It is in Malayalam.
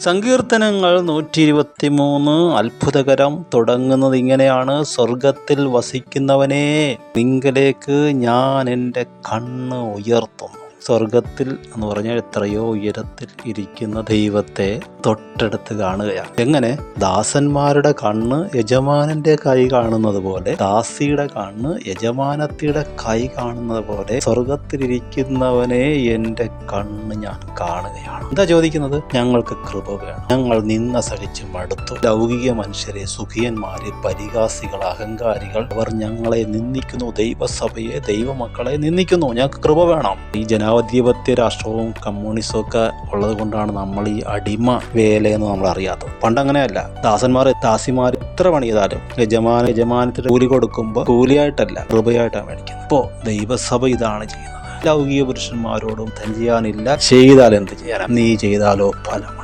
സങ്കീർത്തനങ്ങൾ 123 അത്ഭുതകരം തുടങ്ങുന്നത് ഇങ്ങനെയാണ്: സ്വർഗത്തിൽ വസിക്കുന്നവനേ, നിങ്കലേക്ക് ഞാൻ എൻ്റെ കണ്ണ് ഉയർത്തുന്നു. സ്വർഗത്തിൽ എന്ന് പറഞ്ഞാൽ എത്രയോ ഉയരത്തിൽ ഇരിക്കുന്ന ദൈവത്തെ തൊട്ടടുത്ത് കാണുകയാണ്. എങ്ങനെ? ദാസന്മാരുടെ കണ്ണ് യജമാനന്റെ കൈ കാണുന്നത് പോലെ, ദാസിയുടെ കണ്ണ് യജമാനത്തിയുടെ കൈ കാണുന്നത് പോലെ സ്വർഗത്തിലിരിക്കുന്നവനെ എൻ്റെ കണ്ണ് ഞാൻ കാണുകയാണ്. എന്താ ചോദിക്കുന്നത്? ഞങ്ങൾക്ക് കൃപ വേണം. ഞങ്ങൾ നിന്ന സഹിച്ച് മടുത്തു. ലൗകിക മനുഷ്യരെ, സുഖിയന്മാരെ, പരിഹാസികൾ, അഹങ്കാരികൾ, അവർ ഞങ്ങളെ നിന്ദിക്കുന്നു. ദൈവസഭയെ, ദൈവമക്കളെ നിന്ദിക്കുന്നു. ഞങ്ങൾക്ക് കൃപ വേണം. ഈ ജനാധിപത്യ രാഷ്ട്രവും കമ്മ്യൂണിസവും ഒക്കെ ഉള്ളത് കൊണ്ടാണ് നമ്മൾ ഈ അടിമ വേലയെന്ന് നമ്മൾ അറിയാത്തത്. പണ്ടങ്ങനെയല്ല. ദാസിമാർ എത്ര പണി ചെയ്താലും യജമാനത്തിന് കൂലി കൊടുക്കുമ്പോൾ കൂലിയായിട്ടല്ല, കൃപയായിട്ടാണ് മേടിക്കുന്നത്. ഇപ്പോൾ ദൈവസഭ ഇതാണ് ചെയ്യുന്നത്. ലൗകിക പുരുഷന്മാരോടും ചെയ്യാനില്ല, ചെയ്താൽ എന്ത് ചെയ്യാനാ? നീ ചെയ്താലോ ഫലം.